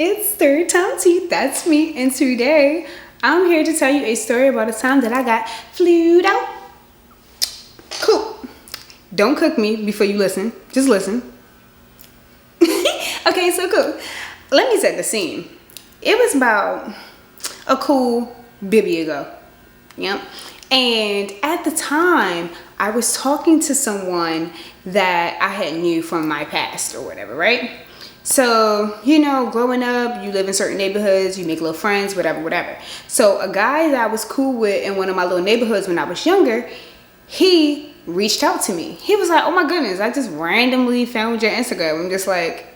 It's third time tea. That's me. And today I'm here to tell you a story about a time that I got flued out. Cool. Don't cook me before you listen. Just listen. Okay, so cool. Let me set the scene. It was about a cool bibby ago. Yep. And at the time, I was talking to someone that I had knew from my past or whatever, right? So, you know, growing up, you live in certain neighborhoods, you make little friends, whatever. So a guy that I was cool with in one of my little neighborhoods when I was younger, he reached out to me. He was like, oh my goodness, I just randomly found your Instagram. I'm just like,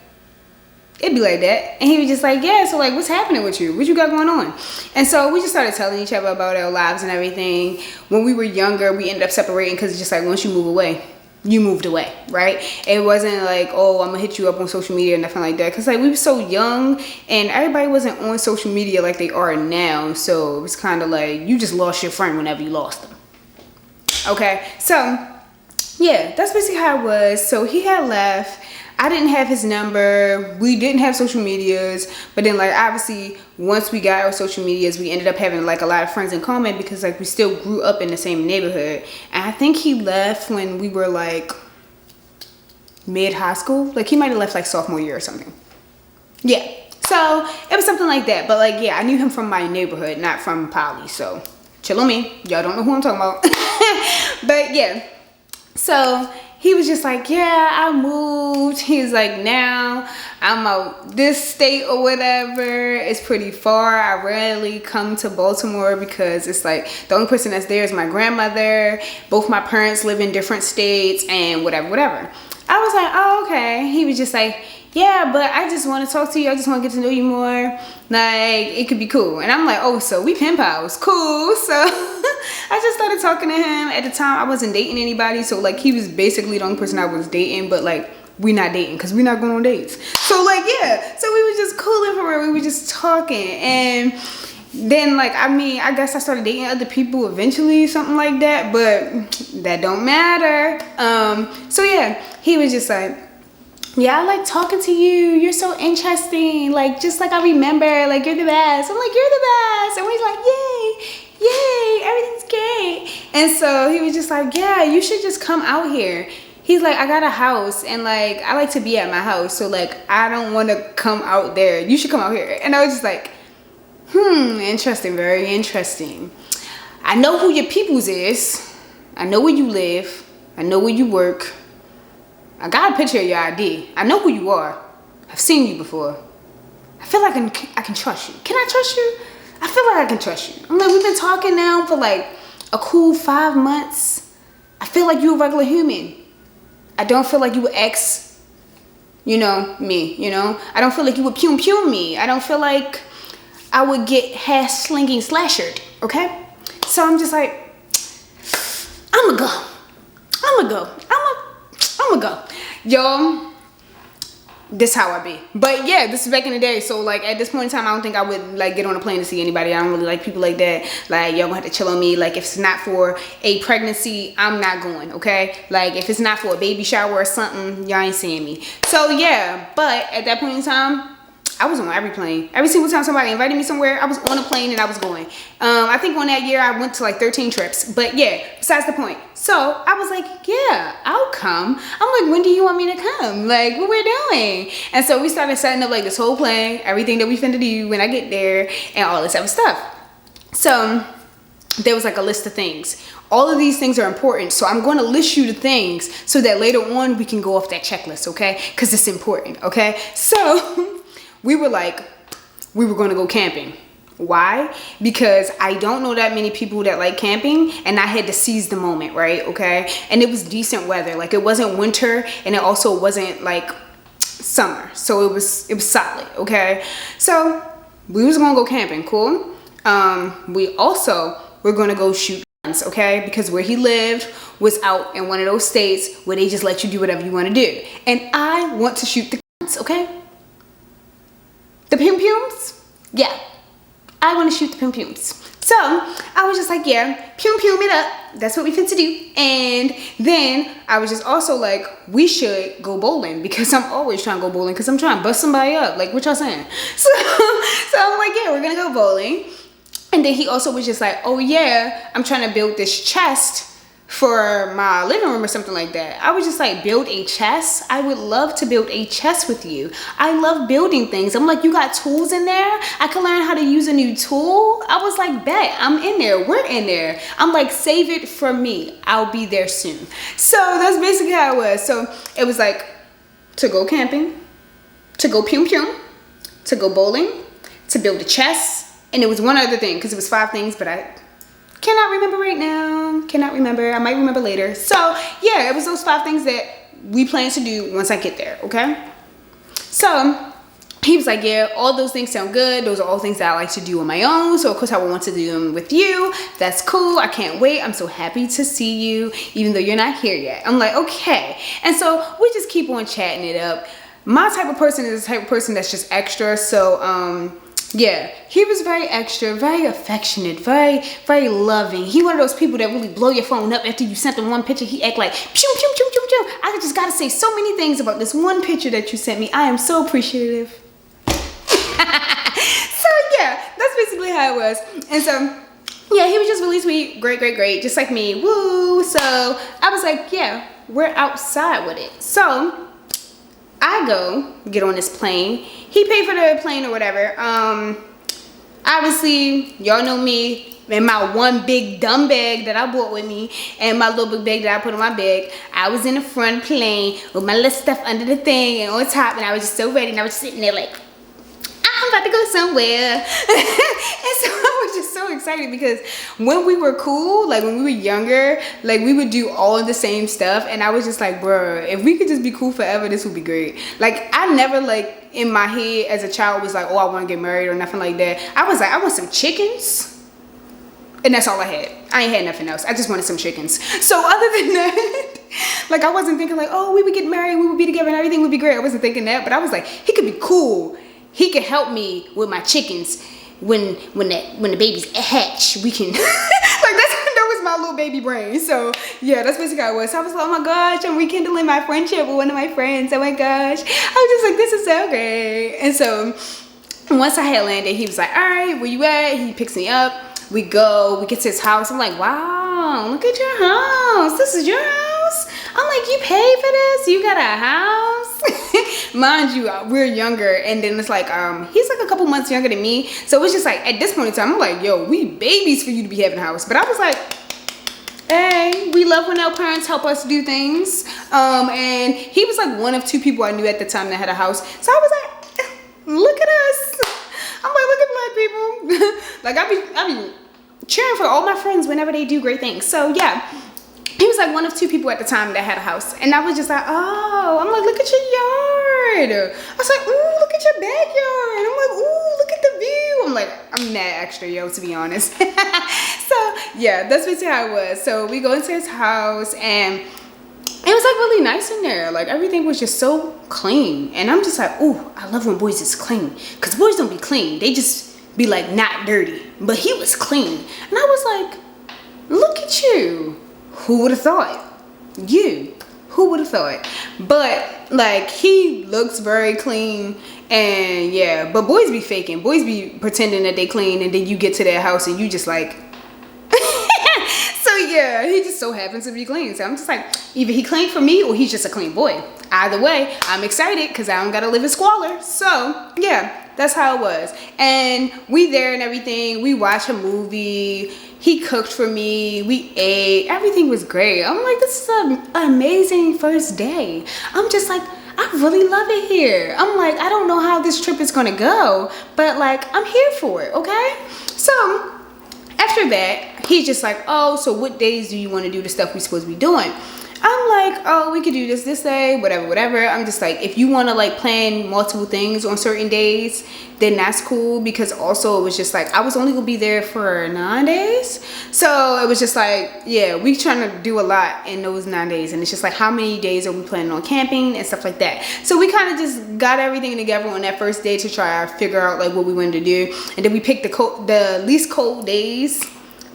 it'd be like that. And he was just like, yeah, so like, what's happening with you? What you got going on? And so we just started telling each other about our lives and everything. When we were younger, we ended up separating because it's just like, once you move away, you moved away, right? It wasn't like, oh, I'm gonna hit you up on social media or nothing like that. Cause like we were so young and everybody wasn't on social media like they are now. So it was kind of like, you just lost your friend whenever you lost them. Okay, so yeah, that's basically how it was. So he had left. I didn't have his number. We didn't have social medias. But then like obviously once we got our social medias, we ended up having like a lot of friends in common because like we still grew up in the same neighborhood. And I think he left when we were like mid high school. Like he might have left like sophomore year or something. Yeah. So it was something like that. But like, yeah, I knew him from my neighborhood, not from Poly. So chill on me. Y'all don't know who I'm talking about. But yeah. So he was just like, yeah, I moved. He's like, now I'm out this state or whatever. It's pretty far. I rarely come to Baltimore because it's like the only person that's there is my grandmother. Both my parents live in different states and whatever. I was like, oh, okay. He was just like, yeah, but I just want to talk to you. I just want to get to know you more. Like, it could be cool. And I'm like, oh, so we pen pals. Cool. So I just started talking to him. At the time, I wasn't dating anybody. So, like, he was basically the only person I was dating. But, like, we not dating because we not going on dates. So, like, yeah. So we were just cooling for real. We were just talking. And then, like, I mean, I guess I started dating other people eventually, something like that. But that don't matter. So, yeah, he was just like, yeah, I like talking to you. You're so interesting. Like, just like I remember, like, you're the best. I'm like, you're the best. And he's like, yay, everything's great. And so he was just like, yeah, you should just come out here. He's like, I got a house and like, I like to be at my house. So like, I don't want to come out there. You should come out here. And I was just like, interesting, very interesting. I know who your peoples is. I know where you live. I know where you work. I got a picture of your ID. I know who you are. I've seen you before. I feel like I can trust you. Can I trust you? I feel like I can trust you. I'm like, we've been talking now for like a cool 5 months. I feel like you're a regular human. I don't feel like you would ex, me, I don't feel like you would pew me. I don't feel like I would get hash slinging slashered, okay? So I'm just like, I'ma go. Yo, this how I be. But yeah, this is back in the day. So like at this point in time, I don't think I would like get on a plane to see anybody. I don't really like people like that. Like y'all gonna have to chill on me. Like if it's not for a pregnancy, I'm not going, okay? Like if it's not for a baby shower or something, y'all ain't seeing me. So yeah, but at that point in time, I was on every plane. Every single time somebody invited me somewhere, I was on a plane and I was going. I think on that year, I went to like 13 trips. But yeah, besides the point. So I was like, yeah, I'll come. I'm like, when do you want me to come? Like, what we're doing? And so we started setting up like this whole plan, everything that we finna do when I get there and all this other stuff. So there was like a list of things. All of these things are important. So I'm going to list you the things so that later on we can go off that checklist, okay? Because it's important, okay? So we were going to go camping. Why? Because I don't know that many people that like camping and I had to seize the moment, right? Okay. And it was decent weather. Like it wasn't winter and it also wasn't like summer. So it was solid. Okay. So we was going to go camping. Cool. We also were going to go shoot guns. Okay. Because where he lived was out in one of those states where they just let you do whatever you want to do. And I want to shoot the guns. Okay. The pum-pums? Yeah. I want to shoot the pum-pums. So I was just like, yeah, pew it up. That's what we finna do. And then I was just also like, we should go bowling, because I'm always trying to go bowling because I'm trying to bust somebody up. Like, what y'all saying? So I'm like, yeah, we're gonna go bowling. And then he also was just like, oh yeah, I'm trying to build this chest for my living room or something like that. I was just like, build a chest? I would love to build a chest with you. I love building things. I'm like, you got tools in there? I can learn how to use a new tool. I was like, bet, I'm in there. We're in there. I'm like, save it for me. I'll be there soon. So that's basically how it was. So it was like, to go camping, to go to go bowling, to build a chest. And it was one other thing, because it was 5 things, but I cannot remember right now. Cannot remember. I might remember later. So yeah, it was those 5 things that we plan to do once I get there, okay? So he was like, yeah, all those things sound good. Those are all things that I like to do on my own. So of course I would want to do them with you. That's cool. I can't wait. I'm so happy to see you, even though you're not here yet. I'm like, okay. And so we just keep on chatting it up. My type of person is the type of person that's just extra. So yeah, he was very extra, very affectionate, very loving. He one of those people that really blow your phone up after you sent him one picture. He act like, pew, pew, pew, pew, pew. I just gotta say so many things about this one picture that you sent me. I am so appreciative. So yeah, that's basically how it was. And so yeah, he was just really sweet, great, just like me, woo. So I was like, yeah, we're outside with it. So I go get on this plane. He paid for the plane or whatever. Obviously, y'all know me and my one big dumb bag that I brought with me and my little big bag that I put on my bag. I was in the front plane with my little stuff under the thing and on top, and I was just so ready, and I was just sitting there like, I'm about to go somewhere. And so I was just so excited, because when we were cool, like when we were younger, like we would do all of the same stuff, and I was just like, bruh, if we could just be cool forever, this would be great. Like I never like in my head as a child was like, oh, I want to get married or nothing like that. I was like, I want some chickens, and that's all I had. I ain't had nothing else. I just wanted some chickens. So other than that, like I wasn't thinking like, oh, we would get married, we would be together and everything would be great. I wasn't thinking that, but I was like, he could be cool. He can help me with my chickens when the babies hatch. We can like that was my little baby brain. So yeah, that's basically how it was. So I was like, oh my gosh, I'm rekindling my friendship with one of my friends. Oh my gosh, I was just like, this is so great. And so once I had landed, he was like, all right, where you at? He picks me up. We go. We get to his house. I'm like, wow, look at your house. This is your house. I'm like, you paid for this? You got a house? Mind you, we're younger, and then it's like he's like a couple months younger than me, so it's just like at this point in time I'm like, yo, we babies for you to be having a house. But I was like, hey, we love when our parents help us do things. And he was like one of 2 people I knew at the time that had a house, so I was like, look at us. I'm like, look at black people. Like I be cheering for all my friends whenever they do great things. So yeah, he was like one of 2 people at the time that had a house. And I was just like, oh, I'm like, look at your yard. I was like, ooh, look at your backyard. I'm like, ooh, look at the view. I'm like, I'm mad extra, yo, to be honest. So yeah, that's basically how it was. So we go into his house, and it was like really nice in there. Like everything was just so clean. And I'm just like, ooh, I love when boys is clean. Because boys don't be clean. They just be like not dirty. But he was clean. And I was like, look at you. Who would have thought? You. Who would have thought? But like he looks very clean, and yeah, but boys be faking. Boys be pretending that they clean, and then you get to their house and you just like so yeah, he just so happens to be clean. So I'm just like, either he clean for me or he's just a clean boy. Either way, I'm excited because I don't gotta live in squalor. So yeah, that's how it was. And we there and everything. We watch a movie. He cooked for me. We ate. Everything was great. I'm like, this is an amazing first day. I'm just like, I really love it here. I'm like, I don't know how this trip is gonna go, but like, I'm here for it, okay? So after that, he's just like, oh, so what days do you want to do the stuff we're supposed to be doing? I'm like, oh, we could do this day, whatever. I'm just like, if you want to like plan multiple things on certain days, then that's cool. Because also it was just like, I was only gonna be there for 9 days. So it was just like, yeah, we trying to do a lot in those 9 days. And it's just like, how many days are we planning on camping and stuff like that. So we kind of just got everything together on that first day to try to figure out like what we wanted to do. And then we picked the least cold days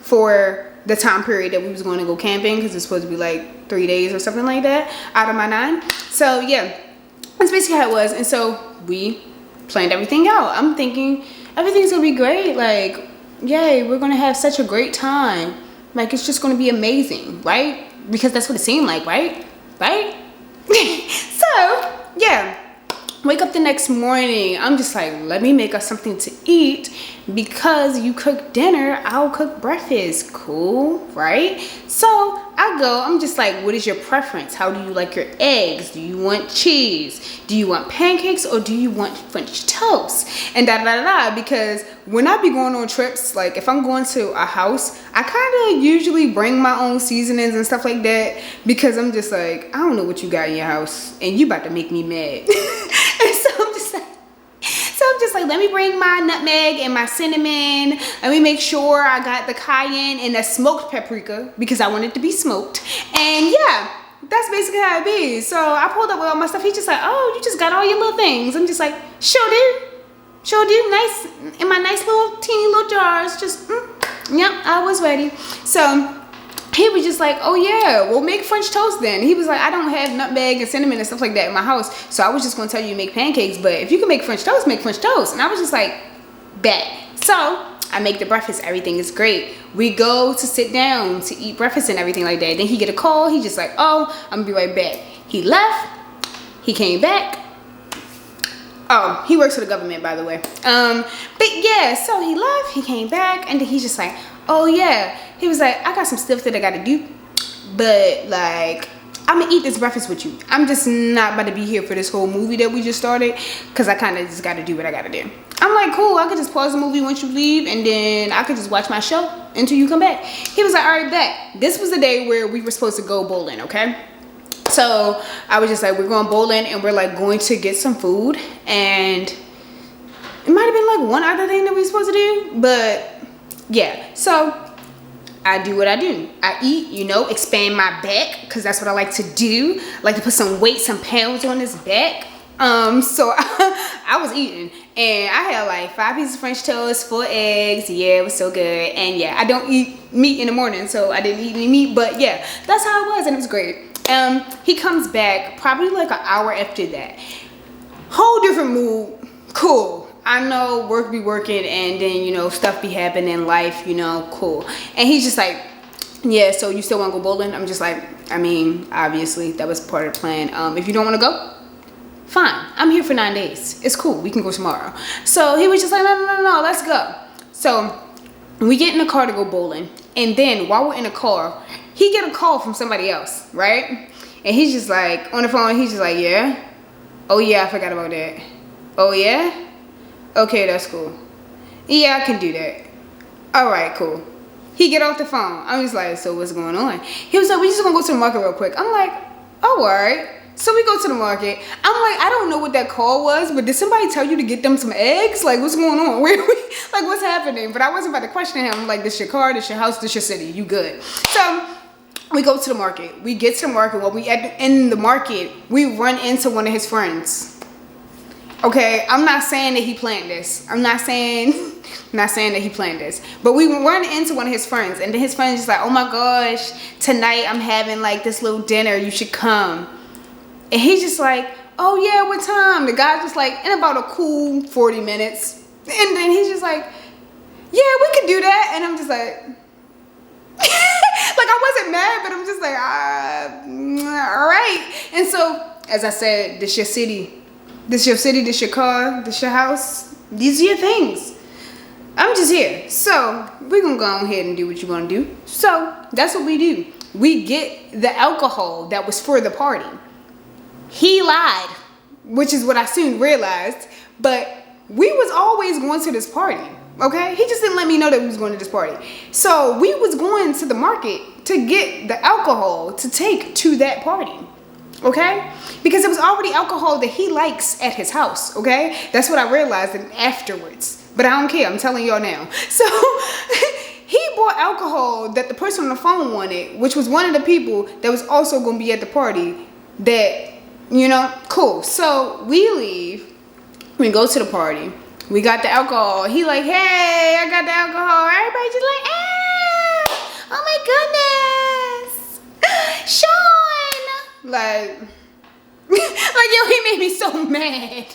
for the time period that we was going to go camping, because it's supposed to be like 3 days or something like that out of my 9. So yeah, that's basically how it was. And so we planned everything out. I'm thinking everything's gonna be great. Like, yay, we're gonna have such a great time. Like, it's just gonna be amazing, right? Because that's what it seemed like, right? So yeah, wake up the next morning, I'm just like, let me make us something to eat, because you cook dinner, I'll cook breakfast. Cool, right? So I go, I'm just like, what is your preference? How do you like your eggs? Do you want cheese? Do you want pancakes, or do you want French toast? And because when I be going on trips, like if I'm going to a house, I kind of usually bring my own seasonings and stuff like that, because I'm just like, I don't know what you got in your house and you about to make me mad. And so I'm just like, let me bring my nutmeg and my cinnamon. Let me make sure I got the cayenne and the smoked paprika, because I want it to be smoked. And yeah, that's basically how it be. So I pulled up with all my stuff. He's just like, oh, you just got all your little things. I'm just like, sure do. Nice, in my nice little teeny little jars. Just, yep, I was ready. So he was just like, oh yeah, we'll make French toast then. He was like, I don't have nutmeg and cinnamon and stuff like that in my house, so I was just gonna tell you to make pancakes, but if you can make French toast, make French toast. And I was just like, bet. So I make the breakfast, everything is great. We go to sit down to eat breakfast and everything like that. Then he get a call, he just like, oh, I'm gonna be right back. He left, he came back. Oh, he works for the government, by the way. But yeah, so he left, he came back, and then he's just like, oh yeah. He was like, I got some stuff that I gotta do, but like, I'm gonna eat this breakfast with you. I'm just not about to be here for this whole movie that we just started, because I kind of just gotta do what I gotta do. I'm like, cool, I could just pause the movie once you leave, and then I could just watch my show until you come back. He was like, all right, bet. This was the day where we were supposed to go bowling, okay? So I was just like, we're going bowling, and we're like going to get some food, and it might have been like one other thing that we were supposed to do, but yeah. So I do what I do. I eat, you know, expand my back, because that's what I like to do. I like to put some weight, some pounds on this back. So I was eating, and I had like 5 pieces of French toast, 4 eggs. Yeah, it was so good. And yeah, I don't eat meat in the morning, so I didn't eat any meat, but yeah, that's how it was, and it was great. He comes back probably like an hour after that. Whole different mood. Cool. I know work be working, and then, you know, stuff be happening in life, you know, cool. And he's just like, yeah, so you still want to go bowling? I'm just like, I mean, obviously that was part of the plan. If you don't want to go, fine. I'm here for 9 days. It's cool. We can go tomorrow. So he was just like, no, let's go. So we get in the car to go bowling, and then while we're in the car, he get a call from somebody else, right? And he's just like, on the phone, he's just like, yeah? Oh yeah, I forgot about that. Oh yeah? Okay, that's cool. Yeah, I can do that. All right, cool. He get off the phone. I was like, so what's going on? He was like, we just gonna go to the market real quick. I'm like, oh, all right. So we go to the market. I'm like, I don't know what that call was, but did somebody tell you to get them some eggs? Like, what's going on? Where we, like, what's happening? But I wasn't about to question him. I'm like, this your car, this your house, this your city. You good. So we go to the market. We get to the market. While we in the market, we run into one of his friends. Okay, I'm not saying that he planned this. I'm not saying that he planned this. But we run into one of his friends, and then his friend's just like, oh my gosh, tonight I'm having like this little dinner. You should come. And he's just like, oh yeah, what time? The guy's just like, in about a cool 40 minutes. And then he's just like, yeah, we could do that. And I'm just like, like I wasn't mad, but I'm just like, all right. And so, as I said, this your city. This your city, this your car, this your house. These are your things. I'm just here. So we're going to go ahead and do what you want to do. So that's what we do. We get the alcohol that was for the party. He lied, which is what I soon realized. But we was always going to this party. Okay? He just didn't let me know that we was going to this party. So we was going to the market to get the alcohol to take to that party. Okay? Because it was already alcohol that he likes at his house. Okay? That's what I realized afterwards. But I don't care. I'm telling y'all now. So he bought alcohol that the person on the phone wanted, which was one of the people that was also going to be at the party. That, you know, cool. So we leave. We go to the party. We got the alcohol. He like, hey, I got the alcohol. Everybody just like, oh my goodness, Sean. Like, yo, he made me so mad.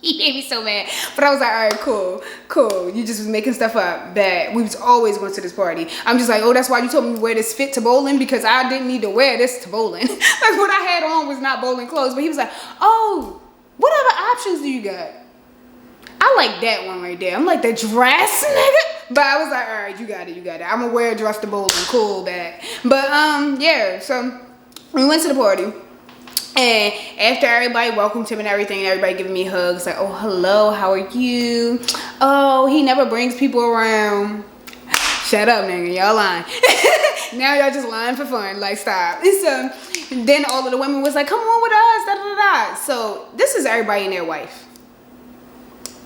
He made me so mad. But I was like, all right, cool. You just was making stuff up that we was always going to this party. I'm just like, oh, that's why you told me to wear this fit to bowling, because I didn't need to wear this to bowling. Like, what I had on was not bowling clothes. But he was like, oh, what other options do you got? I like that one right there. I'm like, the dress, nigga. But I was like, all right, you got it. I'm gonna wear a dress to bowling, cool, back. But yeah. So we went to the party, and after everybody welcomed him and everything, everybody giving me hugs, like, oh, hello, how are you? Oh, he never brings people around. Shut up, nigga, y'all lying. Now y'all just lying for fun. Like, stop. So then all of the women was like, come on with us, da da da. So this is everybody and their wife.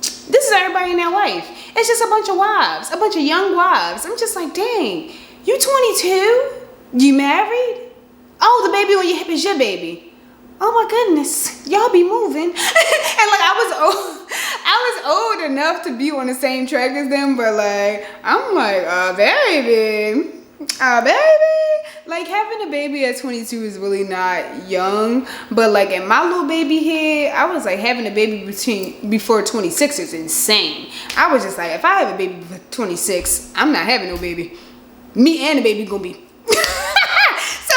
This is everybody and their wife. It's just a bunch of wives, a bunch of young wives. I'm just like, dang, you 22? You married? Oh, the baby on your hip is your baby. Oh my goodness, y'all be moving. And like, I was old enough to be on the same track as them, but like, I'm like, baby. Like, having a baby at 22 is really not young, but like in my little baby head, I was like, having a baby before 26 is insane. I was just like, if I have a baby before 26, I'm not having no baby. Me and the baby gonna be. So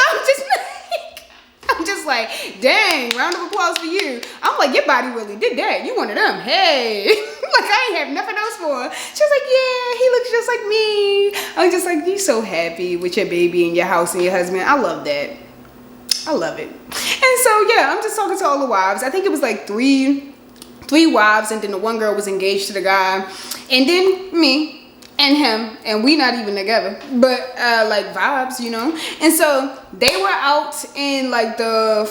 I'm just like, dang, round of applause for you. I'm like, your body really did that. You one of them. Hey. Like, I ain't have nothing else for her. She was like, yeah, he looks just like me. I was just like, you so happy with your baby and your house and your husband. I love that. I love it. And so, yeah, I'm just talking to all the wives. I think it was like three wives, and then the one girl was engaged to the guy. And then me and him, and we not even together, but like vibes, you know. And so they were out in like the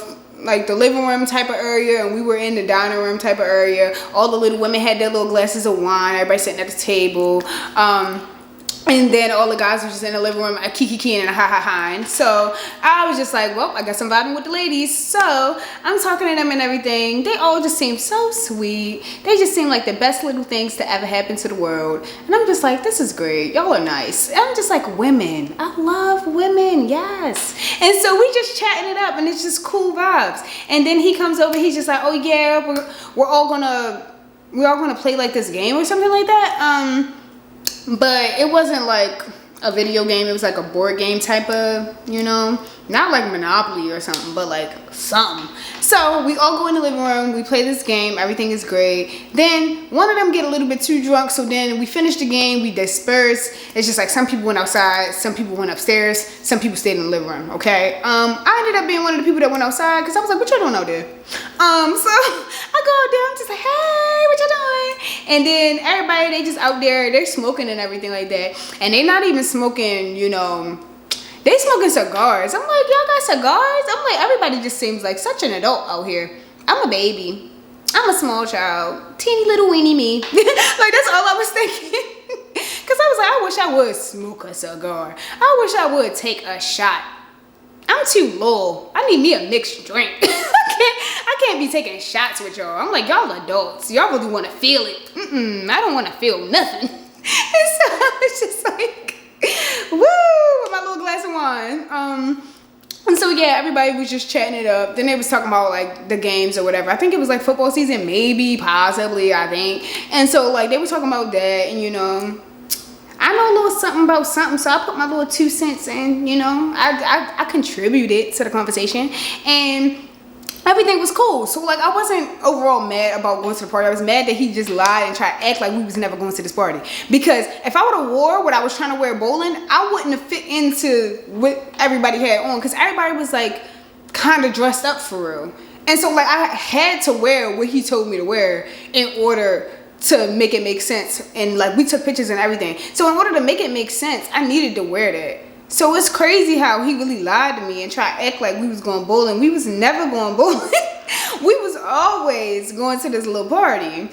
living room type of area, and we were in the dining room type of area. All the little women had their little glasses of wine, everybody sitting at the table. And then all the guys were just in the living room, kiki and ha. So I was just like, well, I guess I'm vibing with the ladies. So I'm talking to them and everything. They all just seem so sweet. They just seem like the best little things to ever happen to the world. And I'm just like, this is great. Y'all are nice. And I'm just like, women. I love women. Yes. And so we just chatting it up, and it's just cool vibes. And then he comes over. He's just like, oh yeah, we're all gonna play like this game or something like that. But it wasn't like a video game. It was like a board game type of, you know, not like Monopoly or something, but like something. So we all go in the living room. We play this game. Everything is great. Then one of them get a little bit too drunk. So then we finish the game. We disperse. It's just like some people went outside. Some people went upstairs. Some people stayed in the living room. Okay. I ended up being one of the people that went outside, because I was like, what y'all doing out there? So I go out there. I'm just like, hey, what y'all doing? And then everybody, they just out there. They're smoking and everything like that. And they not even smoking, you know, they smoking cigars. I'm like, y'all got cigars? I'm like, everybody just seems like such an adult out here. I'm a baby. I'm a small child. Teeny little weenie me. Like, that's all I was thinking. Because I was like, I wish I would smoke a cigar. I wish I would take a shot. I'm too low. I need me a mixed drink. I can't be taking shots with y'all. I'm like, y'all adults. Y'all really want to feel it. I don't want to feel nothing. And so I was just like, woo, with my little glass of wine. And so yeah, everybody was just chatting it up. Then they was talking about like the games or whatever. I think it was like football season, maybe, possibly, I think. And so like they were talking about that, and you know, I know a little something about something, so I put my little 2 cents in, you know. I contributed to the conversation, and everything was cool. So like, I wasn't overall mad about going to the party. I was mad that he just lied and tried to act like we was never going to this party. Because if I would have wore what I was trying to wear bowling, I wouldn't have fit into what everybody had on. Because everybody was like kind of dressed up for real. And so like, I had to wear what he told me to wear in order to make it make sense. And like, we took pictures and everything. So in order to make it make sense, I needed to wear that. So it's crazy how he really lied to me and tried to act like we was going bowling. We was never going bowling. We was always going to this little party.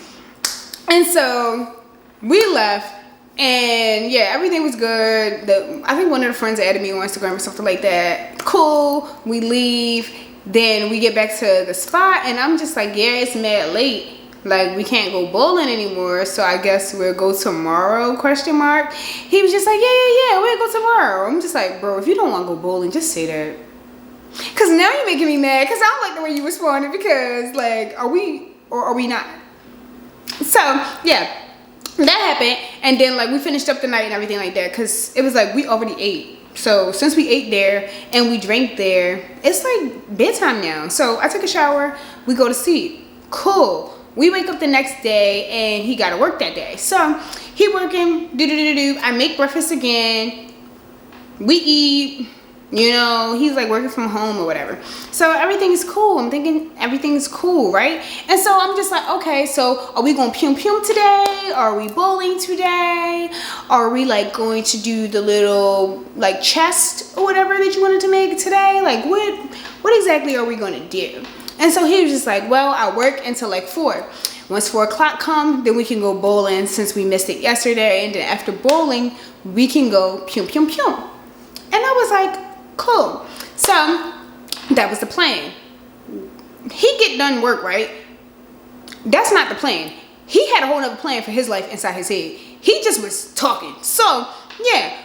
And so we left, and yeah, everything was good. I think one of the friends added me on Instagram or something like that. Cool. We leave. Then we get back to the spot, and I'm just like, yeah, it's mad late. Like, we can't go bowling anymore, so I guess we'll go tomorrow, question mark. He was just like, yeah, we'll go tomorrow. I'm just like, bro, if you don't want to go bowling, just say that. Because now you're making me mad, because I don't like the way you responded, because, like, are we or are we not? So, yeah, that happened, and then, like, we finished up the night and everything like that, because it was like, we already ate. So since we ate there and we drank there, it's like bedtime now. So I took a shower, we go to sleep. Cool. We wake up the next day and he got to work that day. So he working, I make breakfast again. We eat, you know, he's like working from home or whatever. So everything is cool. I'm thinking everything is cool, right? And so I'm just like, okay, so are we going pum today? Are we bowling today? Are we like going to do the little like chest or whatever that you wanted to make today? Like what exactly are we going to do? And so he was just like, well, I work until like 4. Once 4 o'clock come, then we can go bowling since we missed it yesterday. And then after bowling, we can go pum. And I was like, cool. So that was the plan. He get done work, right? That's not the plan. He had a whole other plan for his life inside his head. He just was talking. So yeah,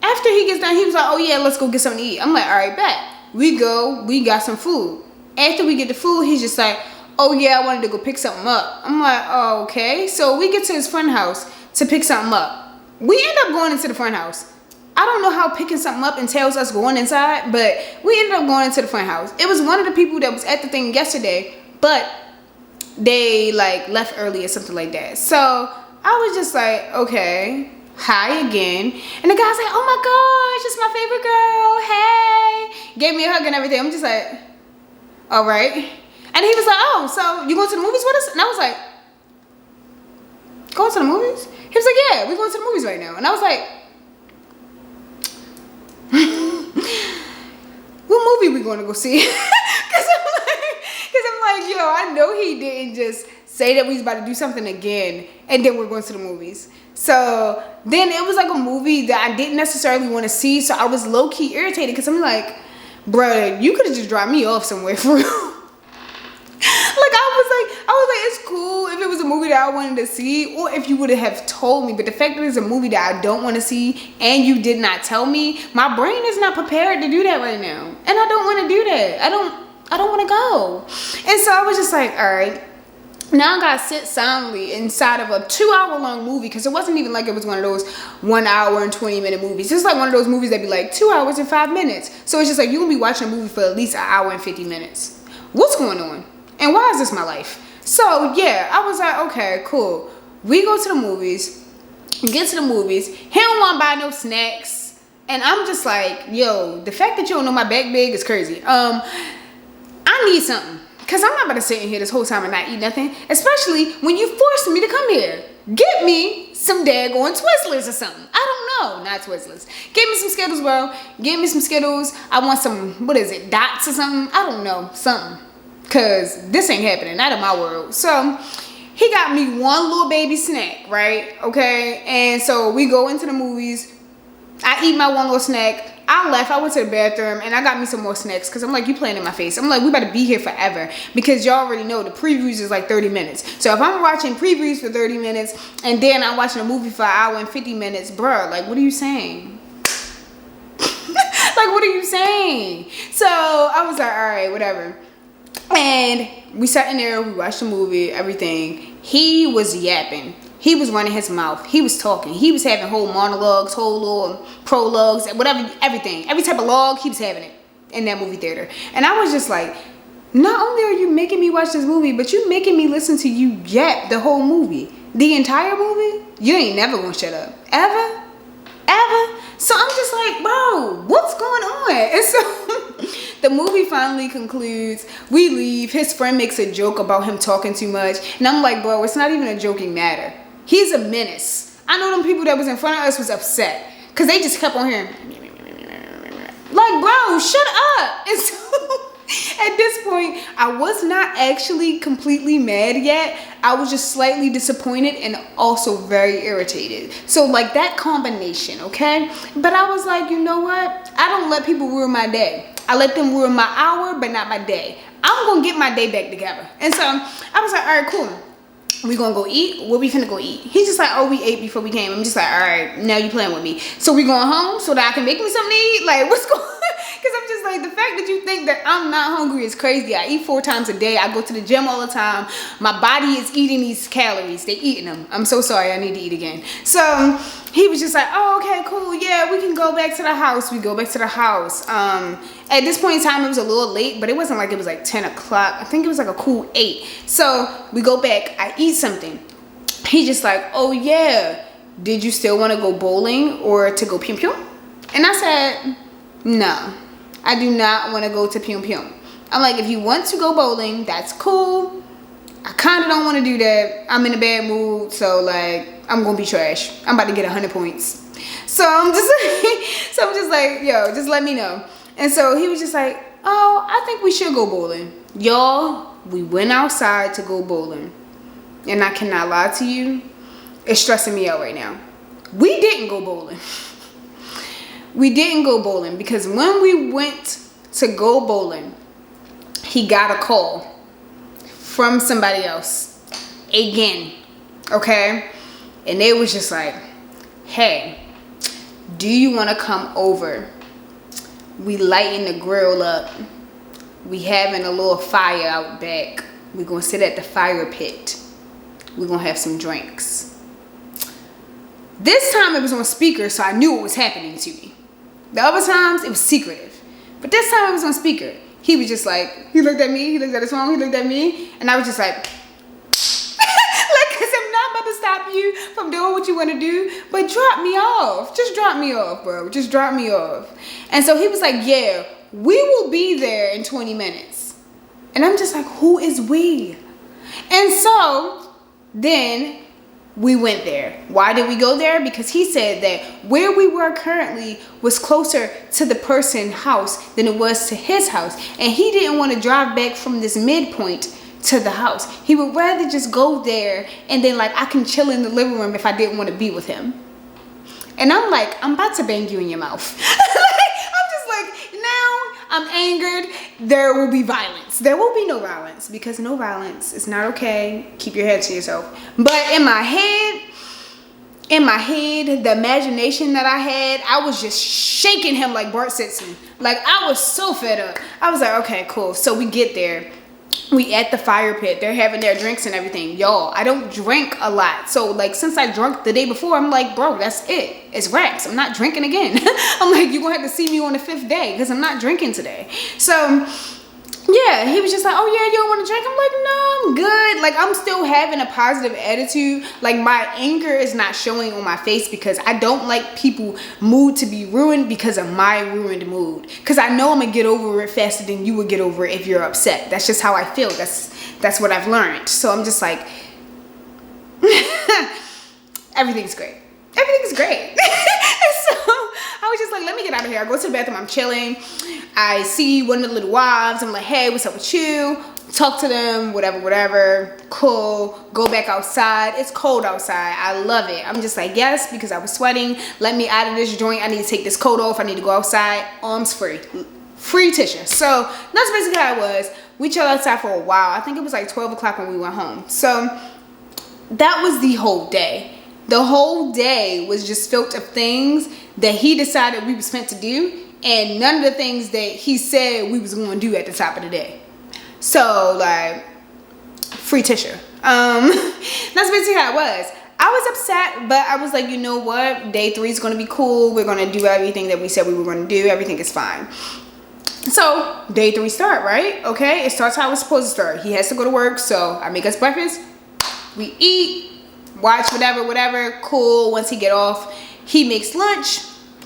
after he gets done, he was like, oh yeah, let's go get something to eat. I'm like, all right, bet. We go, we got some food. After we get the food, he's just like, oh yeah, I wanted to go pick something up. I'm like, oh, okay. So we get to his friend's house to pick something up. We end up going into the front house. I don't know how picking something up entails us going inside, but we ended up going into the front house. It was one of the people that was at the thing yesterday, but they like left early or something like that. So I was just like, okay, hi again. And the guy's like, oh my gosh, it's my favorite girl. Hey. Gave me a hug and everything. I'm just like, all right. And he was like, oh, so you going to the movies with us? And I was like, going to the movies? He was like, yeah, we're going to the movies right now. And I was like, what movie we going to go see? Because I'm like, yo, I know he didn't just say that we was about to do something again and then we're going to the movies. So then it was like a movie that I didn't necessarily want to see, so I was low-key irritated because I'm like, bruh, you could have just dropped me off somewhere for real. Like I was like, it's cool if it was a movie that I wanted to see, or if you would have told me. But the fact that it's a movie that I don't want to see and you did not tell me, my brain is not prepared to do that right now, and I don't want to do that. I don't want to go. And so I was just like, all right. Now I gotta sit silently inside of a 2-hour-long movie, because it wasn't even like it was one of those 1 hour and 20-minute movies. It's like one of those movies that be like 2 hours and 5 minutes. So it's just like you're gonna be watching a movie for at least 1 hour and 50 minutes. What's going on? And why is this my life? So yeah, I was like, okay, cool. We go to the movies, get to the movies. He don't want to buy no snacks, and I'm just like, yo, the fact that you don't know my back big is crazy. I need something, because I'm not about to sit in here this whole time and not eat nothing, especially when you forced me to come here. Get me some daggone Twizzlers or something. I don't know. Not Twizzlers. Get me some Skittles, bro. Get me some Skittles. I want some, what is it, dots or something? I don't know. Something. Because this ain't happening. Not in my world. So he got me one little baby snack, right? Okay. And so we go into the movies. I eat my one little snack. I left. I went to the bathroom and I got me some more snacks, because I'm like, you playing in my face. I'm like, we about to be here forever, because y'all already know the previews is like 30 minutes. So if I'm watching previews for 30 minutes and then I'm watching a movie for 1 hour and 50 minutes, bruh, like, what are you saying? Like, what are you saying? So I was like, all right, whatever. And we sat in there, we watched the movie, everything. He was yapping. He was running his mouth. He was talking. He was having whole monologues, whole little prologues, whatever, everything. Every type of log, he was having it in that movie theater. And I was just like, not only are you making me watch this movie, but you making me listen to you yap the whole movie. The entire movie? You ain't never gonna shut up. Ever? Ever? So I'm just like, bro, what's going on? And so the movie finally concludes. We leave. His friend makes a joke about him talking too much. And I'm like, bro, it's not even a joking matter. He's a menace. I know them people that was in front of us was upset, because they just kept on hearing. Like, bro, shut up. And so at this point, I was not actually completely mad yet. I was just slightly disappointed and also very irritated. So like that combination, okay? But I was like, you know what? I don't let people ruin my day. I let them ruin my hour, but not my day. I'm gonna get my day back together. And so I was like, all right, cool. We gonna go eat? What we finna go eat? He's just like, oh, we ate before we came. I'm just like, all right, now you playing with me. So we going home so that I can make me something to eat? Like, what's going on? Because I'm just like, the fact that you think that I'm not hungry is crazy. I eat 4 times a day. I go to the gym all the time. My body is eating these calories. They eating them. I'm so sorry. I need to eat again. So he was just like, oh, okay, cool. Yeah, we can go back to the house. We go back to the house. At this point in time, it was a little late, but it wasn't like it was like 10 o'clock. I think it was like a cool 8. So we go back. I eat something. He's just like, oh, yeah. Did you still want to go bowling or to go Pyum Pyum? And I said, no. I do not want to go to Pyum Pyum. I'm like, if you want to go bowling, that's cool. I kind of don't want to do that. I'm in a bad mood, so like, I'm gonna be trash. I'm about to get 100 points. So I'm just like, yo, just let me know. And so he was just like, oh, I think we should go bowling. Y'all, we went outside to go bowling. And I cannot lie to you, it's stressing me out right now. We didn't go bowling. We didn't go bowling because when we went to go bowling, he got a call from somebody else again, okay? And they was just like, hey, do you want to come over? We lighting the grill up. We having a little fire out back. We gonna sit at the fire pit. We gonna have some drinks. This time it was on speaker, so I knew what was happening to me. The other times it was secretive, but this time it was on speaker. He was just like, he looked at me, he looked at his phone, he looked at me, and I was just like, like, cause I'm not about to stop you from doing what you want to do, but drop me off. Just drop me off, bro. Just drop me off. And so he was like, yeah, we will be there in 20 minutes. And I'm just like, who is we? And so then we went there. Why did we go there? Because he said that where we were currently was closer to the person's house than it was to his house. And he didn't want to drive back from this midpoint to the house. He would rather just go there and then like I can chill in the living room if I didn't want to be with him. And I'm like, I'm about to bang you in your mouth. I'm just like, now I'm angered. There will be violence. There will be no violence because no violence is not okay. Keep your head to yourself. But in my head, the imagination that I had, I was just shaking him like Bart Simpson. Like I was so fed up. I was like, okay, cool. So we get there. We at the fire pit. They're having their drinks and everything. Y'all, I don't drink a lot. So like since I drunk the day before, I'm like, bro, that's it. It's racks. I'm not drinking again. I'm like, you're gonna have to see me on the 5th day because I'm not drinking today. So yeah, he was just like, oh yeah, you don't want to drink? I'm like, no, I'm good. Like I'm still having a positive attitude. Like my anger is not showing on my face because I don't like people mood to be ruined because of my ruined mood. Because I know I'm gonna get over it faster than you would get over it if you're upset. That's just how I feel. That's what I've learned. So I'm just like, everything's great. Everything's great. So I was just like, let me get out of here. I go to the bathroom, I'm chilling. I see one of the little wives. I'm like, hey, what's up with you? Talk to them, whatever. Cool. Go back outside. It's cold outside. I love it. I'm just like, yes, because I was sweating. Let me out of this joint. I need to take this coat off. I need to go outside. Arms free. Free tissue. So that's basically how it was. We chilled outside for a while. I think it was like 12 o'clock when we went home. So that was the whole day. The whole day was just filled of things that he decided we was meant to do and none of the things that he said we was going to do at the top of the day. So like, free tissue. That's basically how it was. I was upset, but I was like, you know what? Day 3 is going to be cool. We're going to do everything that we said we were going to do. Everything is fine. So day 3 start, right? Okay, it starts how it's supposed to start. He has to go to work, so I make us breakfast. We eat. Watch whatever, cool. Once he get off, he makes lunch,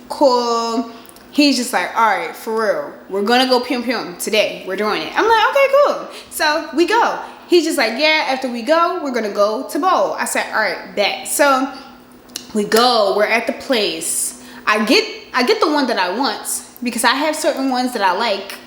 cool. He's just like, all right, for real, we're gonna go Pyum Pyum today. We're doing it. I'm like, okay, cool. So we go. He's just like, yeah, after we go, we're gonna go to bowl. I said, all right, bet. So we go, we're at the place. I get the one that I want. because I have certain ones that I like.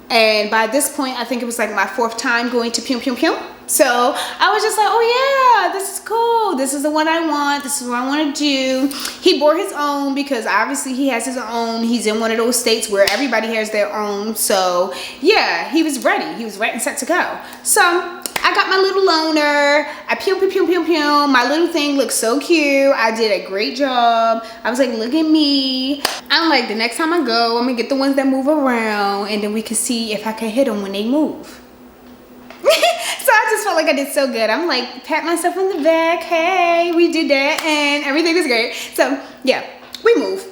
And by this point, I think it was like my 4th time going to Pum Pum Pum. So I was just like, oh yeah, this is cool. This is the one I want. This is what I want to do. He bought his own because obviously he has his own. He's in one of those states where everybody has their own. So yeah, he was ready. He was ready and set to go. So I got my little loaner. I Pum Pum Pum Pum Pum. My little thing looks so cute. I did a great job. I was like, look at me. I'm like, the next time I go, I'm gonna get the ones that move around, and then we can see if I can hit them when they move. So I just felt like I did so good. I'm like, pat myself on the back. Hey, we did that, and everything was great. So yeah, we move.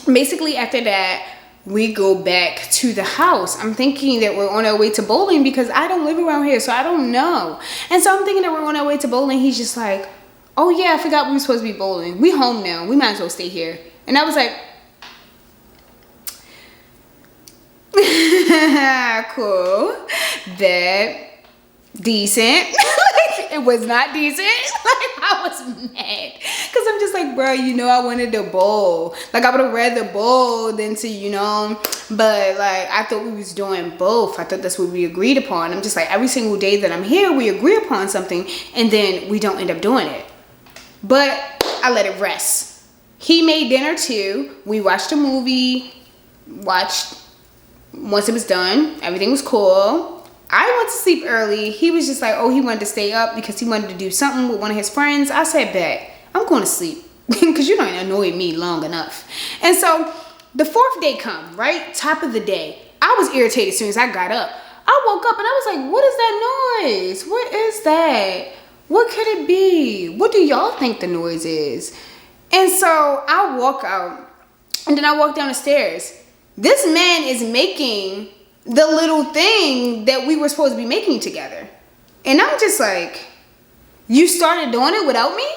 Basically after that, we go back to the house. I'm thinking that we're on our way to bowling because I don't live around here, so I don't know. And so I'm thinking that we're on our way to bowling. He's just like, oh yeah, I forgot we were supposed to be bowling. We home now. We might as well stay here. And I was like, cool, that decent. Like, it was not decent. Like, I was mad because I'm just like, bro, you know, I wanted to bowl. Like, I would have rather bowl than to, you know, but like, I thought we was doing both. I thought that's what we agreed upon. I'm just like, every single day that I'm here, we agree upon something and then we don't end up doing it. But I let it rest. He made dinner too. We watched a movie, once it was done, everything was cool. I went to sleep early. He was just like, oh, he wanted to stay up because he wanted to do something with one of his friends. I said, bet, I'm going to sleep because you don't annoy me long enough. And so the 4th day come, right? Top of the day. I was irritated as soon as I got up. I woke up and I was like, what is that noise? What is that? What could it be? What do y'all think the noise is? And so I walk out and then I walk down the stairs. This man is making the little thing that we were supposed to be making together. And I'm just like, you started doing it without me?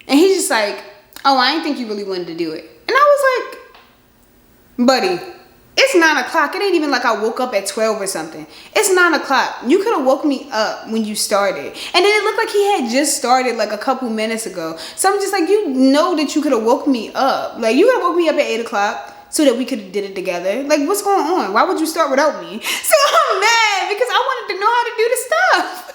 And he's just like, oh, I didn't think you really wanted to do it. And I was like, buddy, it's 9 o'clock. It ain't even like I woke up at 12 or something. It's 9 o'clock. You could have woke me up when you started. And then it looked like he had just started like a couple minutes ago. So I'm just like, you know that you could have woke me up. Like, you could have woke me up at 8 o'clock. So that we could have did it together. Like, what's going on? Why would you start without me? So I'm mad because I wanted to know how to do the stuff.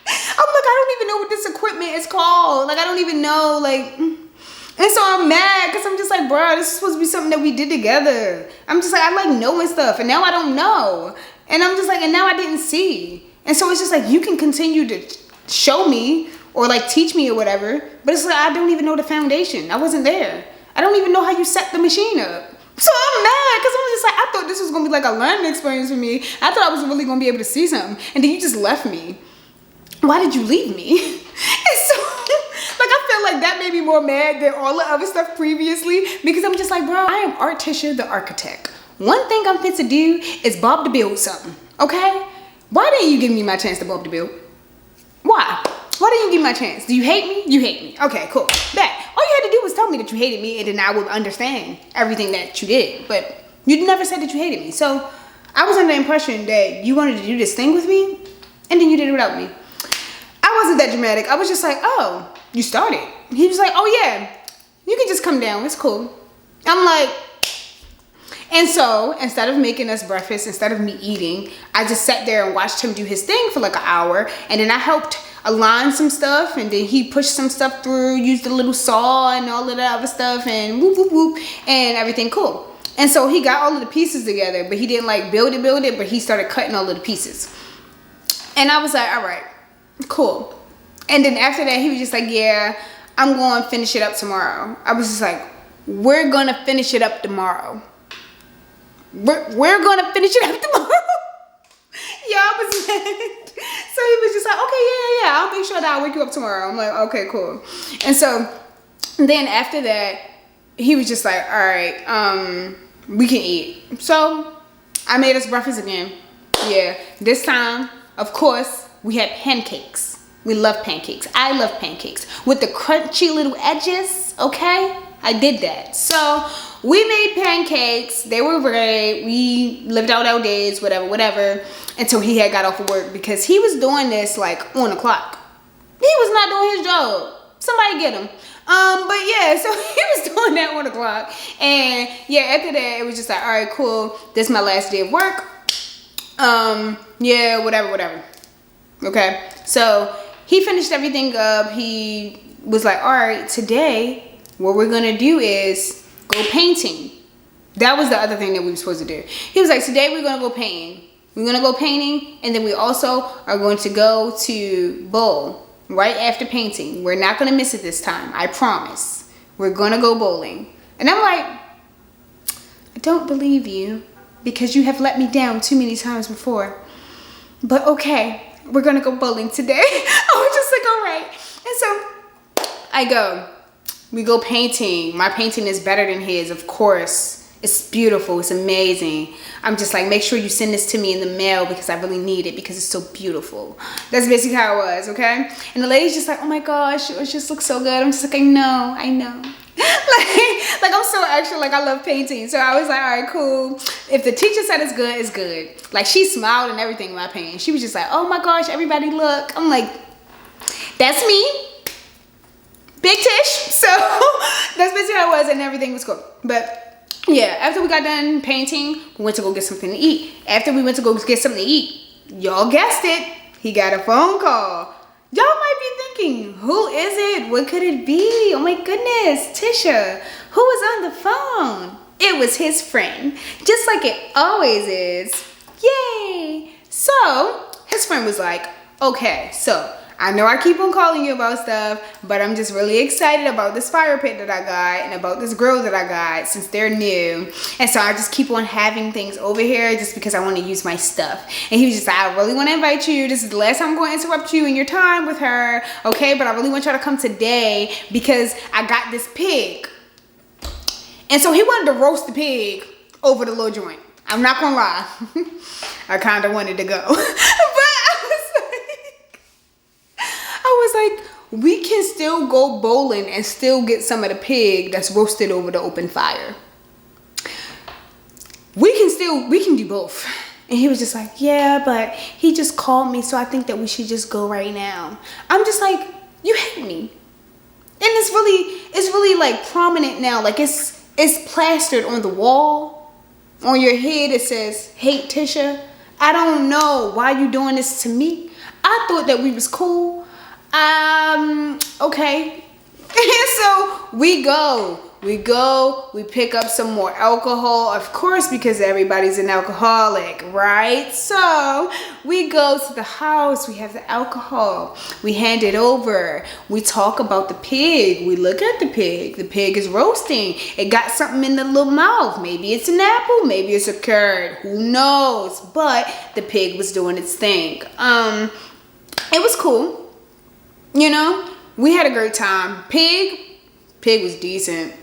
I'm like, I don't even know what this equipment is called. Like, I don't even know, like, and so I'm mad because I'm just like, bro, this is supposed to be something that we did together. I'm just like, I like knowing stuff and now I don't know. And I'm just like, and now I didn't see. And so it's just like, you can continue to show me or like teach me or whatever, but it's like, I don't even know the foundation. I wasn't there. I don't even know how you set the machine up. So I'm mad because I'm just like, I thought this was going to be like a learning experience for me. I thought I was really going to be able to see something. And then you just left me. Why did you leave me? And so, like, I feel like that made me more mad than all the other stuff previously because I'm just like, bro, I am Artisha the architect. One thing I'm fit to do is bob to build something, okay? Why didn't you give me my chance to bob to build? Why? Why didn't you give me my chance? Do you hate me? You hate me. Okay, cool. That. All you had to do was tell me that you hated me and then I would understand everything that you did. But you never said that you hated me. So I was under the impression that you wanted to do this thing with me and then you did it without me. I wasn't that dramatic. I was just like, oh, you started. He was like, oh yeah, you can just come down. It's cool. I'm like, and so instead of making us breakfast, instead of me eating, I just sat there and watched him do his thing for like an hour. And then I helped align some stuff and then he pushed some stuff through, used a little saw and all of that other stuff and whoop, whoop, whoop, and everything cool. And so he got all of the pieces together, but he didn't like build it, but he started cutting all of the pieces. And I was like, all right, cool. And then after that, he was just like, yeah, I'm going to finish it up tomorrow. I was just like, we're going to finish it up tomorrow. We're going to finish it up tomorrow. Yeah, I was mad. So he was just like, okay, yeah, I'll make sure that I'll wake you up tomorrow. I'm like, okay, cool. And so then after that, he was just like, all right, we can eat. So I made us breakfast again. Yeah, this time, of course, we had pancakes. We love pancakes. I love pancakes with the crunchy little edges, okay? I did that. So we made pancakes. They were great. We lived out our days, whatever, until he had got off of work because he was doing this like on the clock. He was not doing his job. somebody get him. But yeah, so he was doing that 1 o'clock. And yeah, after that, it was just like, all right, cool. This is my last day of work. Yeah, whatever. Okay. So he finished everything up. He was like, all right, today, what we're going to do is go painting. That was the other thing that we were supposed to do. He was like, today we're going to go painting. We're going to go painting. And then we also are going to go to bowl. Right after painting. We're not going to miss it this time. I promise. We're going to go bowling. And I'm like, I don't believe you because you have let me down too many times before. But okay, we're going to go bowling today. I was just like, all right. And so I go. We go painting. My painting is better than his, of course. It's beautiful. It's amazing. I'm just like, make sure you send this to me in the mail because I really need it because it's so beautiful. That's basically how it was, okay? And the lady's just like, oh my gosh, it just looks so good. I'm just like, I know. like I'm so extra, like I love painting. So I was like, all right, cool. If the teacher said it's good, it's good. Like she smiled and everything when I painted. She was just like, oh my gosh, everybody look. I'm like, that's me. Big Tish. So that's basically how it was and everything was cool. But yeah, after we got done painting, we went to go get something to eat. After we went to go get something to eat, y'all guessed it, he got a phone call. Y'all might be thinking, who is it? What could it be? Oh my goodness, Tisha. Who was on the phone? It was his friend, just like it always is. Yay! So, his friend was like, okay, so I know I keep on calling you about stuff, but I'm just really excited about this fire pit that I got and about this grill that I got since they're new. And so I just keep on having things over here just because I want to use my stuff. And he was just like, I really want to invite you. This is the last time I'm going to interrupt you in your time with her. Okay, but I really want y'all to come today because I got this pig. And so he wanted to roast the pig over the little joint. I'm not going to lie. I kind of wanted to go. I was like, we can still go bowling and still get some of the pig that's roasted over the open fire. We can do both. And he was just like, yeah, but he just called me, so I think that we should just go right now. I'm just like, you hate me. And it's really like prominent now. Like it's plastered on the wall. On your head it says, hate Tisha. I don't know why you doing this to me. I thought that we was cool. Okay. So we pick up some more alcohol, of course, because everybody's an alcoholic, right? So we go to the house, we have the alcohol, we hand it over, we talk about the pig, we look at the pig is roasting, it got something in the little mouth, maybe it's an apple, maybe it's a carrot, who knows, but the pig was doing its thing. It was cool. You know, we had a great time. Pig was decent.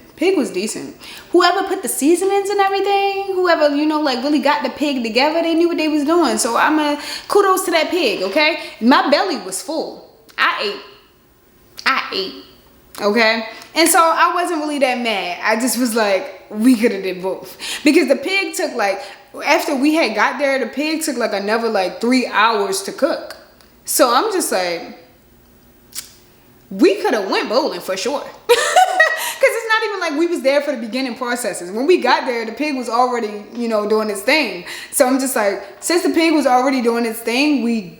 Whoever put the seasonings and everything, whoever, you know, like really got the pig together, they knew what they was doing. So kudos to that pig, okay? My belly was full. I ate, okay? And so I wasn't really that mad. I just was like, we could have did both. Because the pig took like, after we had got there, the pig took like another like 3 hours to cook. So I'm just like, we could have went bowling for sure. Because it's not even like we was there for the beginning processes. When we got there, the pig was already, you know, doing its thing. So I'm just like, since the pig was already doing its thing, we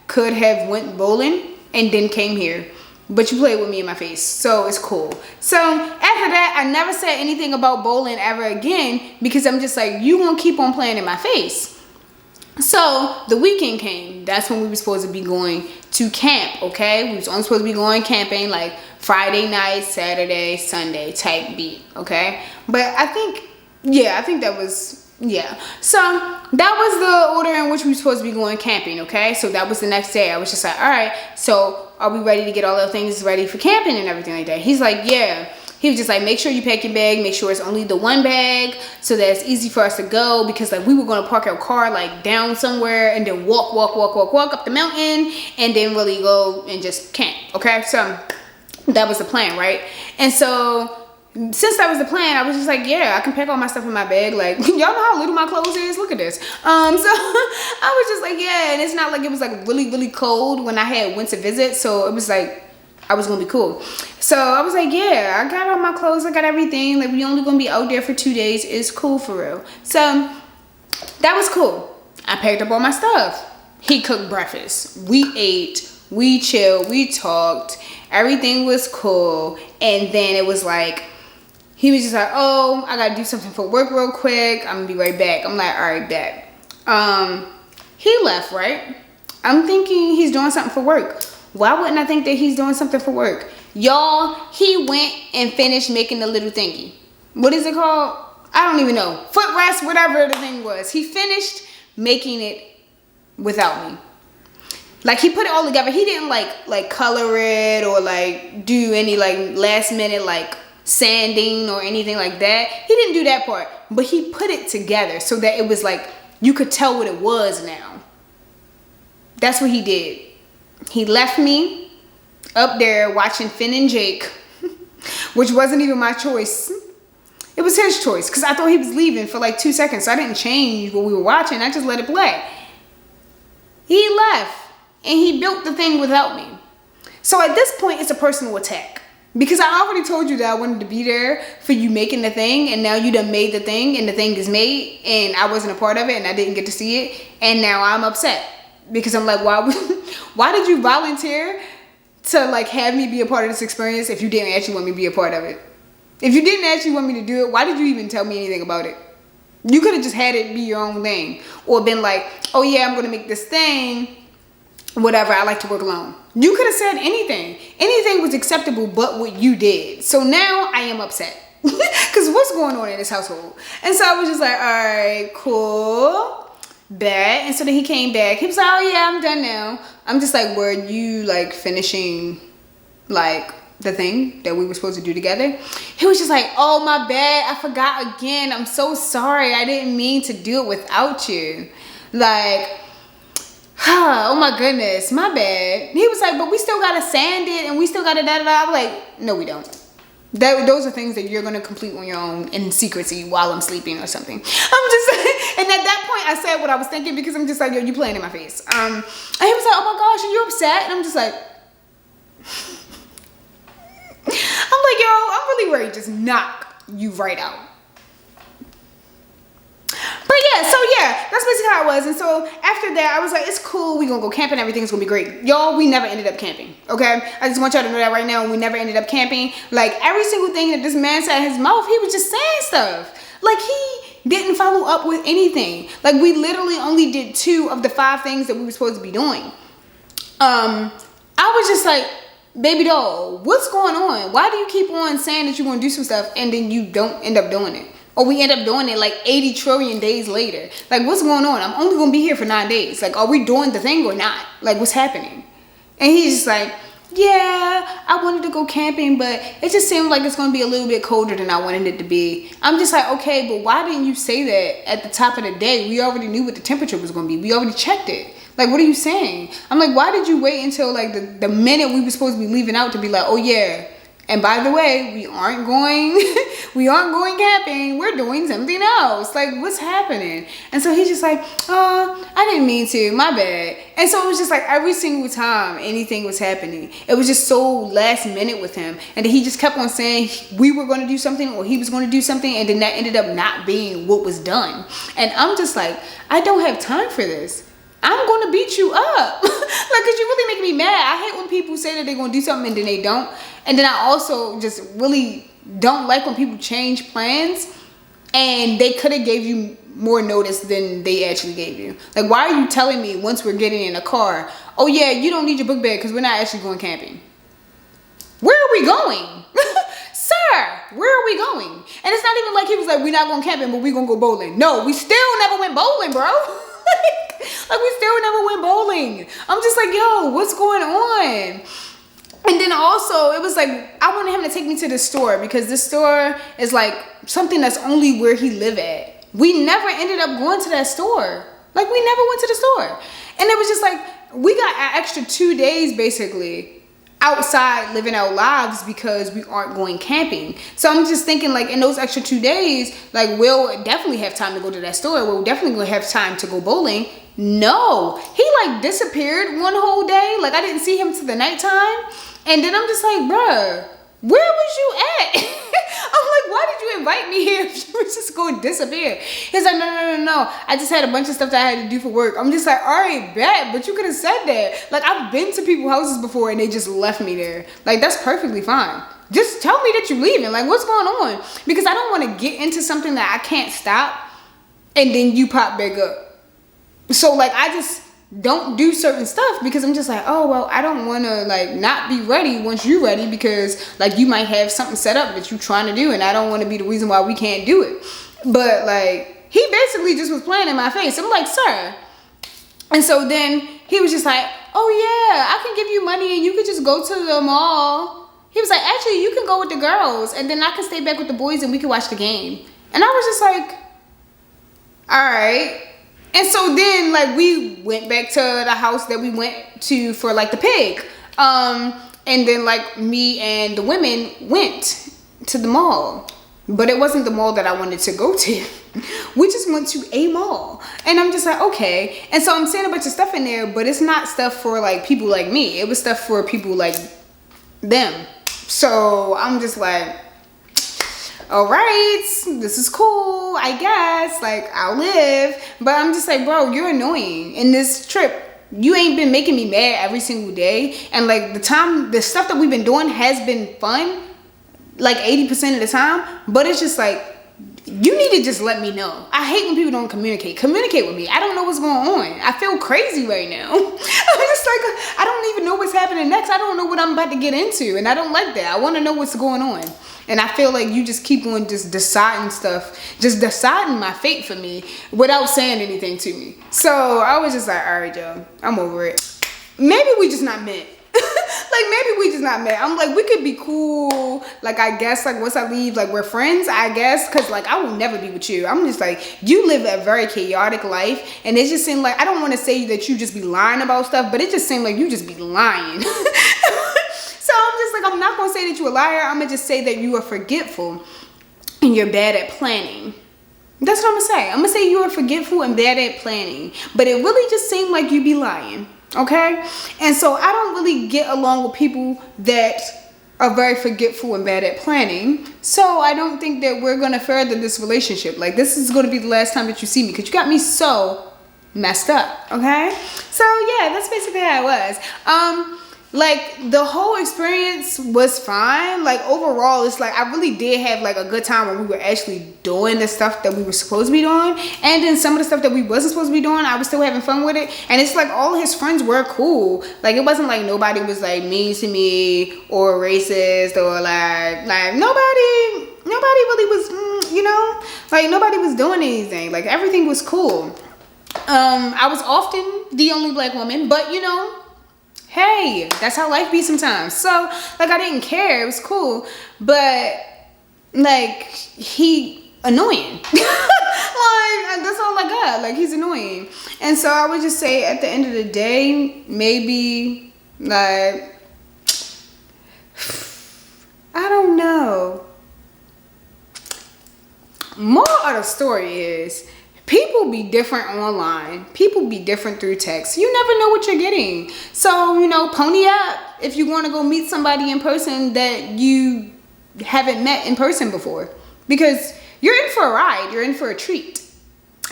could have went bowling and then came here. But you played with me in my face, so it's cool. So after that, I never said anything about bowling ever again because I'm just like, you gonna keep on playing in my face. So the weekend came. That's when we were supposed to be going to camp, okay? We was only supposed to be going camping like Friday night, Saturday, Sunday type beat, okay? But I think that was, yeah. So that was the order in which we were supposed to be going camping, okay? So that was the next day. I was just like, all right, so are we ready to get all the things ready for camping and everything like that? He's like, yeah. He was just like, make sure you pack your bag, make sure it's only the one bag so that it's easy for us to go because like we were going to park our car like down somewhere and then walk up the mountain and then really go and just camp, okay? So that was the plan, right? And so since that was the plan, I was just like, yeah, I can pack all my stuff in my bag. Like, y'all know how little my clothes is? Look at this. So I was just like, yeah, and it's not like it was like really, really cold when I had went to visit. So it was like I was gonna be cool. So I was like, yeah, I got all my clothes, I got everything. Like, we only gonna be out there for 2 days. It's cool for real. So that was cool. I packed up all my stuff. He cooked breakfast. We ate, we chilled, we talked. Everything was cool. And then it was like, he was just like, oh, I gotta do something for work real quick. I'm gonna be right back. I'm like, all right, bet. He left, right? I'm thinking he's doing something for work. Why wouldn't I think that he's doing something for work? Y'all, he went and finished making the little thingy. What is it called? I don't even know. Footrest, whatever the thing was. He finished making it without me. Like, he put it all together. He didn't like color it or like do any like last minute like sanding or anything like that. He didn't do that part, but he put it together so that it was like you could tell what it was now. That's what he did. He left me up there watching Finn and Jake, which wasn't even my choice. It was his choice because I thought he was leaving for like 2 seconds, so I didn't change what we were watching. I just let it play. He left and he built the thing without me. So at this point, it's a personal attack. Because I already told you that I wanted to be there for you making the thing, and now you done made the thing, and the thing is made, and I wasn't a part of it, and I didn't get to see it, and now I'm upset. Because I'm like, why did you volunteer to like have me be a part of this experience if you didn't actually want me to be a part of it? If you didn't actually want me to do it, why did you even tell me anything about it? You could have just had it be your own thing, or been like, oh yeah, I'm gonna make this thing, whatever, I like to work alone. You could have said anything. Anything was acceptable but what you did. So now I am upset. Because what's going on in this household? And so I was just like, all right, cool, bet. And so then he came back. He was like, oh yeah, I'm done now. I'm just like, were you like finishing like the thing that we were supposed to do together? He was just like, oh my bad, I forgot again. I'm so sorry. I didn't mean to do it without you. Like, oh my goodness, my bad. He was like, but we still gotta sand it and we still gotta da-da-da. I was like, no we don't. Those are things that you're gonna complete on your own in secrecy while I'm sleeping or something. I'm just and at that point I said what I was thinking because I'm just like, yo, you playing in my face. And he was like, oh my gosh, are you upset? And I'm just like, I'm like, yo, I'm really ready to just knock you right out. But yeah, so yeah, that's basically how it was. And so after that, I was like, it's cool. We gonna go camping. Everything's gonna be great. Y'all, we never ended up camping, okay? I just want y'all to know that right now. We never ended up camping. Like, every single thing that this man said in his mouth, he was just saying stuff. Like, he didn't follow up with anything. Like, we literally only did 2 of the 5 things that we were supposed to be doing. I was just like, baby doll, what's going on? Why do you keep on saying that you're gonna do some stuff and then you don't end up doing it? Or we end up doing it like 80 trillion days later. Like, what's going on? I'm only gonna be here for 9 days. Like, are we doing the thing or not? Like, what's happening? And he's just like, yeah, I wanted to go camping, but it just seemed like it's gonna be a little bit colder than I wanted it to be. I'm just like, okay, but why didn't you say that at the top of the day? We already knew what the temperature was gonna be. We already checked it. Like, what are you saying? I'm like, why did you wait until like the minute we were supposed to be leaving out to be like, oh yeah, and by the way, we aren't going camping. We're doing something else. Like, what's happening? And so he's just like, oh, I didn't mean to, my bad. And so it was just like every single time anything was happening, it was just so last minute with him. And then he just kept on saying we were going to do something or he was going to do something. And then that ended up not being what was done. And I'm just like, I don't have time for this. I'm going to beat you up. Like, cause you really make me mad. I hate when people say that they're going to do something and then they don't. And then I also just really don't like when people change plans and they could have gave you more notice than they actually gave you. Like, why are you telling me once we're getting in a car, oh yeah, you don't need your book bag because we're not actually going camping? Where are we going? Sir, where are we going? And it's not even like he was like, we're not going camping, but we're going to go bowling. No, we still never went bowling, bro. Like, we still never went bowling. I'm just like, yo, what's going on? And then also, it was like, I wanted him to take me to the store because the store is like something that's only where he live at. We never ended up going to that store. Like, we never went to the store. And it was just like, we got an extra 2 days basically outside living our lives because we aren't going camping. So I'm just thinking, like, in those extra 2 days, like, we'll definitely have time to go to that store. We'll definitely gonna have time to go bowling. No, he like disappeared one whole day. Like, I didn't see him till the nighttime. And then I'm just like, bruh, where was you at? I'm like, why did you invite me here if you were just going to disappear? He's like, no. I just had a bunch of stuff that I had to do for work. I'm just like, all right, bet, but you could have said that. Like, I've been to people's houses before and they just left me there. Like, that's perfectly fine. Just tell me that you're leaving. Like, what's going on? Because I don't want to get into something that I can't stop and then you pop back up. So, like, I just don't do certain stuff because I'm just like, oh, well, I don't want to, like, not be ready once you're ready because, like, you might have something set up that you're trying to do and I don't want to be the reason why we can't do it. But, like, he basically just was playing in my face. I'm like, sir. And so then he was just like, oh, yeah, I can give you money and you could just go to the mall. He was like, actually, you can go with the girls and then I can stay back with the boys and we can watch the game. And I was just like, all right. And so then, like, we went back to the house that we went to for, like, the pig. And then, like, me and the women went to the mall. But it wasn't the mall that I wanted to go to. We just went to a mall. And I'm just like, okay. And so I'm seeing a bunch of stuff in there, but it's not stuff for, like, people like me. It was stuff for people like them. So I'm just like, all right, this is cool, I guess, like, I'll live. But I'm just like, bro, you're annoying. In this trip, you ain't been making me mad every single day. And, like, the stuff that we've been doing has been fun, like, 80% of the time. But it's just like, you need to just let me know. I hate when people don't communicate. Communicate with me. I don't know what's going on. I feel crazy right now. I'm just like, I don't even know what's happening next. I don't know what I'm about to get into. And I don't like that. I want to know what's going on. And I feel like you just keep on just deciding stuff, just deciding my fate for me without saying anything to me. So I was just like, all right, yo, I'm over it. Maybe we just not meant. Like, maybe we just not met. I'm like, we could be cool. Like, I guess, like, once I leave, like, we're friends, I guess. Because, like, I will never be with you. I'm just like, you live a very chaotic life. And it just seemed like, I don't want to say that you just be lying about stuff, but it just seemed like you just be lying. So I'm just like, I'm not going to say that you're a liar. I'm going to just say that you are forgetful and you're bad at planning. That's what I'm going to say. I'm going to say you are forgetful and bad at planning. But it really just seemed like you be lying. Okay? And so I don't really get along with people that are very forgetful and bad at planning. So I don't think that we're going to further this relationship. Like, this is going to be the last time that you see me because you got me so messed up. Okay? So yeah, that's basically how it was. Like, the whole experience was fine. Like, overall, it's like I really did have like a good time when we were actually doing the stuff that we were supposed to be doing. And then some of the stuff that we wasn't supposed to be doing, I was still having fun with it. And it's like all his friends were cool. Like, it wasn't like nobody was like mean to me or racist or like nobody really was, you know, like nobody was doing anything. Like, everything was cool. I was often the only black woman, but you know, hey, that's how life be sometimes. So, like, I didn't care. It was cool. But, like, he annoying. Like, that's all I got. Like, he's annoying. And so I would just say at the end of the day, maybe, like, I don't know. Moral of the story is, people be different online. People be different through text. You never know what you're getting. So, you know, pony up if you want to go meet somebody in person that you haven't met in person before. Because you're in for a ride. You're in for a treat.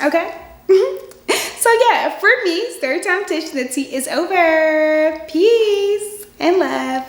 Okay? So, yeah, for me, story time Tish, the tea is over. Peace and love.